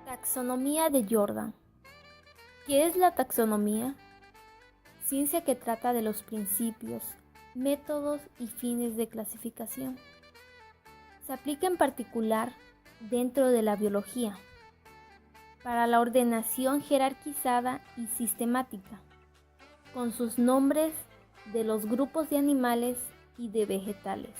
Taxonomía de Jordan. ¿Qué es la taxonomía? Ciencia que trata de los principios, métodos y fines de clasificación. Se aplica en particular dentro de la biología, para la ordenación jerarquizada y sistemática, con sus nombres de los grupos de animales y de vegetales.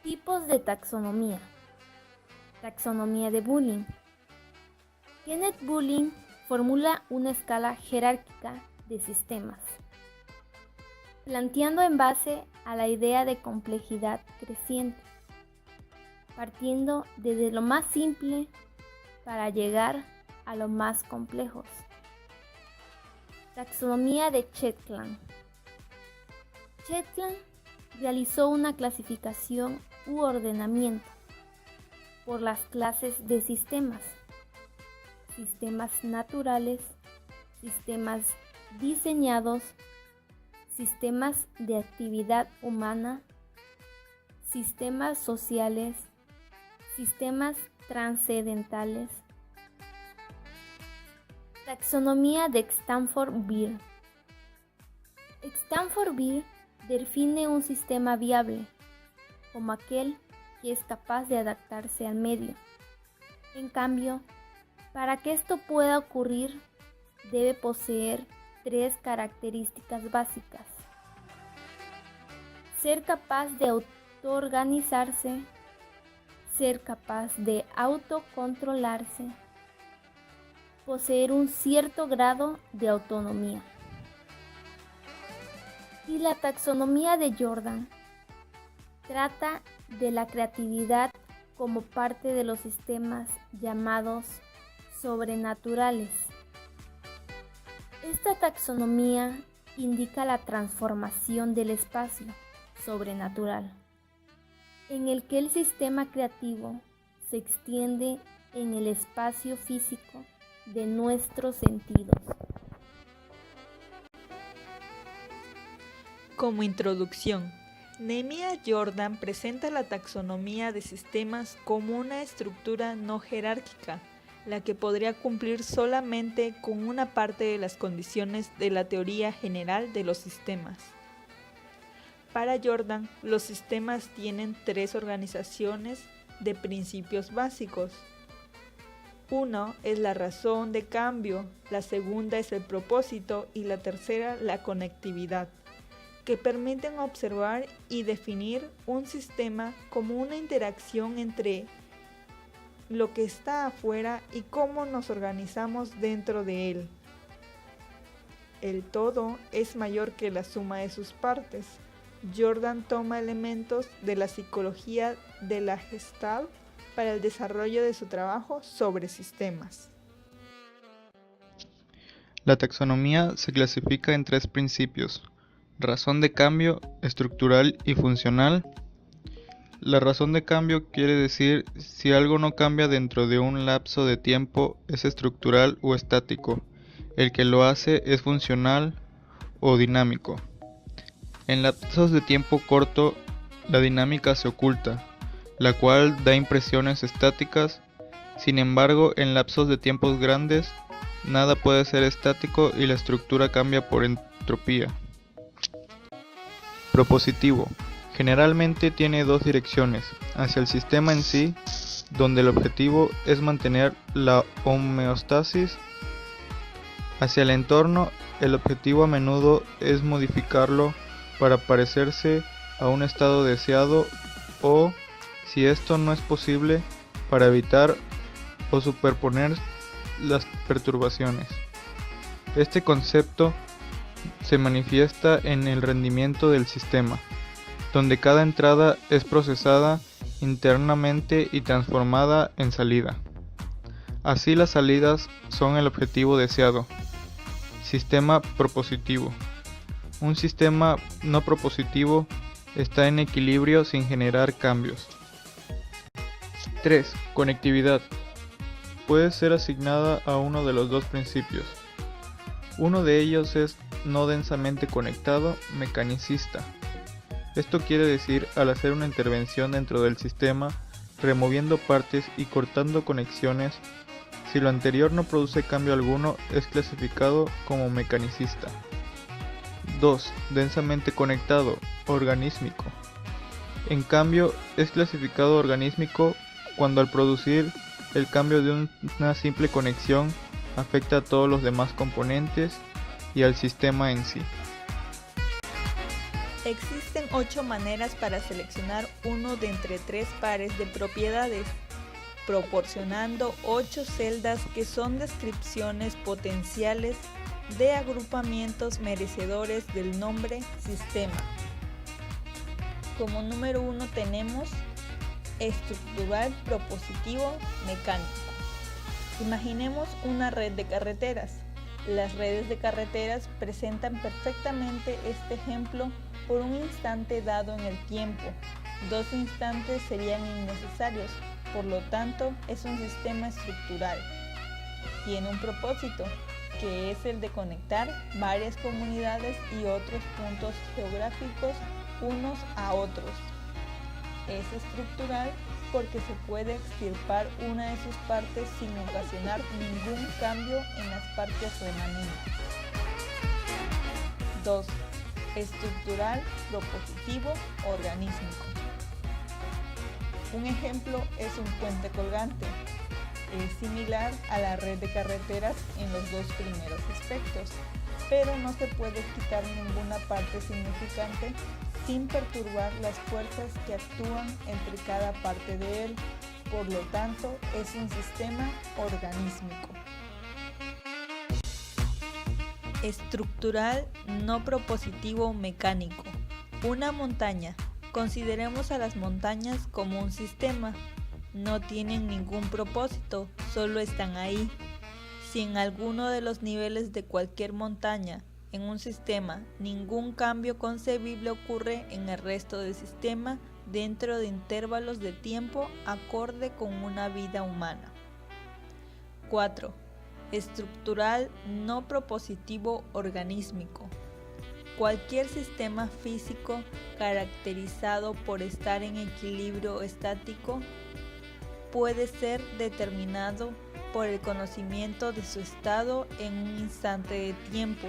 Tipos de taxonomía. Taxonomía de Bulling. Kenneth Bulling formula una escala jerárquica de sistemas, planteando en base a la idea de complejidad creciente, partiendo desde lo más simple para llegar a lo más complejos. Taxonomía de Shetland. Shetland realizó una clasificación u ordenamiento por las clases de sistemas: sistemas naturales, sistemas diseñados, sistemas de actividad humana, sistemas sociales, sistemas trascendentales. Taxonomía de Stanford Beer. Stanford Beer define un sistema viable como aquel que es capaz de adaptarse al medio. En cambio, para que esto pueda ocurrir, debe poseer 3 características básicas: ser capaz de autoorganizarse, ser capaz de autocontrolarse, poseer un cierto grado de autonomía. Y la taxonomía de Jordan trata de la creatividad como parte de los sistemas llamados sobrenaturales. Esta taxonomía indica la transformación del espacio sobrenatural, en el que el sistema creativo se extiende en el espacio físico de nuestros sentidos. Como introducción, Nehemiah Jordan presenta la taxonomía de sistemas como una estructura no jerárquica, la que podría cumplir solamente con una parte de las condiciones de la teoría general de los sistemas. Para Jordan, los sistemas tienen 3 organizaciones de principios básicos. Uno es la razón de cambio, la segunda es el propósito y la tercera la conectividad, que permiten observar y definir un sistema como una interacción entre lo que está afuera y cómo nos organizamos dentro de él. El todo es mayor que la suma de sus partes. Jordan toma elementos de la psicología de la Gestalt para el desarrollo de su trabajo sobre sistemas. La taxonomía se clasifica en 3 principios: razón de cambio, estructural y funcional. La razón de cambio quiere decir si algo no cambia dentro de un lapso de tiempo, es estructural o estático. El que lo hace es funcional o dinámico. En lapsos de tiempo corto, la dinámica se oculta, la cual da impresiones estáticas. Sin embargo, en lapsos de tiempos grandes, nada puede ser estático y la estructura cambia por entropía. Propositivo. Generalmente tiene 2 direcciones: hacia el sistema en sí, donde el objetivo es mantener la homeostasis. Hacia el entorno, el objetivo a menudo es modificarlo para parecerse a un estado deseado o, si esto no es posible, para evitar o superponer las perturbaciones. Este concepto se manifiesta en el rendimiento del sistema, donde cada entrada es procesada internamente y transformada en salida. Así, las salidas son el objetivo deseado. Sistema propositivo. Un sistema no propositivo está en equilibrio sin generar cambios. 3. Conectividad. Puede ser asignada a uno de los 2 principios. Uno de ellos es no densamente conectado, mecanicista. Esto quiere decir, al hacer una intervención dentro del sistema, removiendo partes y cortando conexiones. Si lo anterior no produce cambio alguno, es clasificado como mecanicista. 2. Densamente conectado, organísmico. En cambio, es clasificado organísmico cuando al producir el cambio de una simple conexión afecta a todos los demás componentes y al sistema en sí. Existen 8 maneras para seleccionar uno de entre 3 pares de propiedades, proporcionando 8 celdas que son descripciones potenciales de agrupamientos merecedores del nombre sistema. Como número 1 tenemos estructural propositivo mecánico. Imaginemos una red de carreteras. Las redes de carreteras presentan perfectamente este ejemplo por un instante dado en el tiempo. 2 instantes serían innecesarios, por lo tanto es un sistema estructural. Tiene un propósito, que es el de conectar varias comunidades y otros puntos geográficos unos a otros. Es estructural porque se puede extirpar una de sus partes sin ocasionar ningún cambio en las partes remanentes. 2. Estructural propositivo organísmico. Un ejemplo es un puente colgante. Es similar a la red de carreteras en los 2 primeros aspectos, pero no se puede quitar ninguna parte significante sin perturbar las fuerzas que actúan entre cada parte de él. Por lo tanto, es un sistema organísmico. Estructural no propositivo mecánico. Una montaña. Consideremos a las montañas como un sistema. No tienen ningún propósito, solo están ahí. Si en alguno de los niveles de cualquier montaña en un sistema ningún cambio concebible ocurre en el resto del sistema dentro de intervalos de tiempo acorde con una vida humana. 4. Estructural no propositivo organísmico. Cualquier sistema físico caracterizado por estar en equilibrio estático puede ser determinado por el conocimiento de su estado en un instante de tiempo.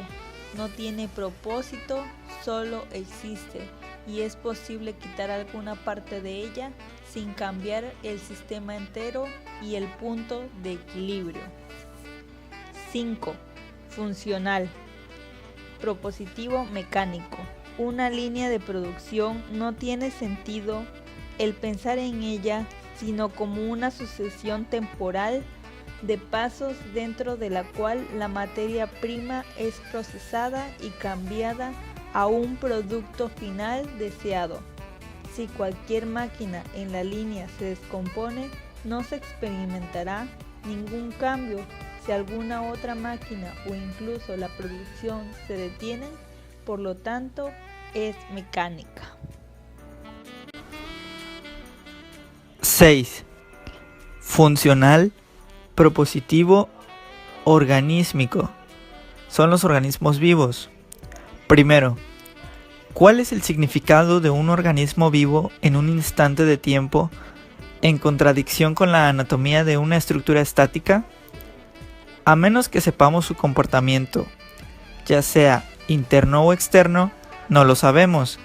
No tiene propósito, solo existe, y es posible quitar alguna parte de ella sin cambiar el sistema entero y el punto de equilibrio. 5. Funcional. Propositivo mecánico. Una línea de producción no tiene sentido el pensar en ella, sino como una sucesión temporal de pasos dentro de la cual la materia prima es procesada y cambiada a un producto final deseado. Si cualquier máquina en la línea se descompone, no se experimentará ningún cambio. Si alguna otra máquina o incluso la producción se detienen, por lo tanto, es mecánica. 6. Funcional, propositivo, organísmico. Son los organismos vivos. Primero, ¿cuál es el significado de un organismo vivo en un instante de tiempo en contradicción con la anatomía de una estructura estática? A menos que sepamos su comportamiento, ya sea interno o externo, no lo sabemos.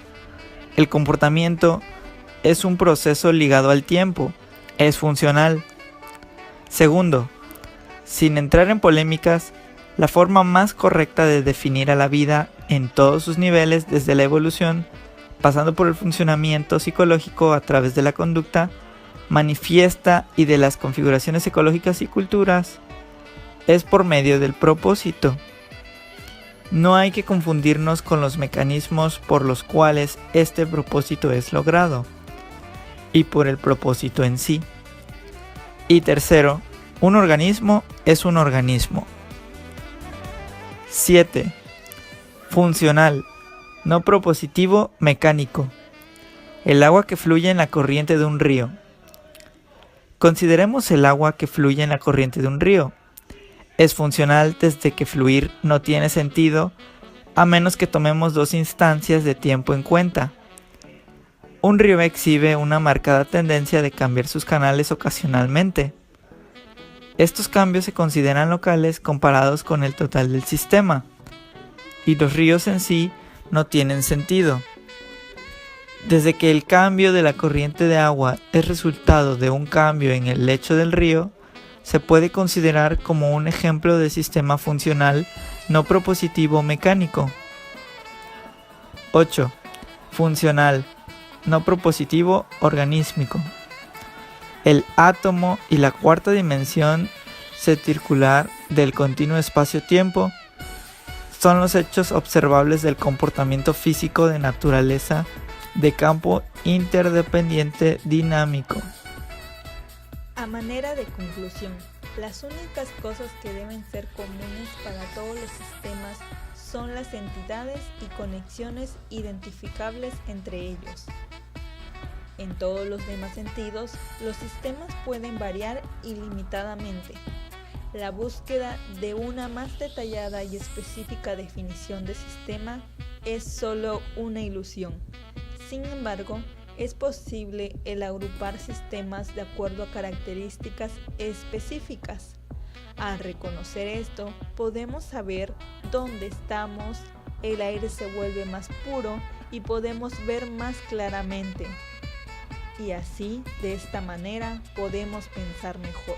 El comportamiento es un proceso ligado al tiempo, es funcional. Segundo, sin entrar en polémicas, la forma más correcta de definir a la vida en todos sus niveles, desde la evolución, pasando por el funcionamiento psicológico a través de la conducta manifiesta y de las configuraciones ecológicas y culturas, es por medio del propósito. No hay que confundirnos con los mecanismos por los cuales este propósito es logrado y por el propósito en sí. Y tercero, un organismo es un organismo. 7. Funcional, no propositivo, mecánico. El agua que fluye en la corriente de un río. Consideremos el agua que fluye en la corriente de un río. Es funcional desde que fluir no tiene sentido a menos que tomemos 2 instancias de tiempo en cuenta. Un río exhibe una marcada tendencia de cambiar sus canales ocasionalmente. Estos cambios se consideran locales comparados con el total del sistema, y los ríos en sí no tienen sentido. Desde que el cambio de la corriente de agua es resultado de un cambio en el lecho del río, se puede considerar como un ejemplo de sistema funcional no propositivo mecánico. 8. Funcional, no propositivo organísmico. El átomo y la cuarta dimensión circular del continuo espacio-tiempo son los hechos observables del comportamiento físico de naturaleza de campo interdependiente dinámico. A manera de conclusión, las únicas cosas que deben ser comunes para todos los sistemas son las entidades y conexiones identificables entre ellos. En todos los demás sentidos, los sistemas pueden variar ilimitadamente. La búsqueda de una más detallada y específica definición de sistema es solo una ilusión. Sin embargo, es posible el agrupar sistemas de acuerdo a características específicas. Al reconocer esto, podemos saber dónde estamos, el aire se vuelve más puro y podemos ver más claramente. Y así, de esta manera, podemos pensar mejor.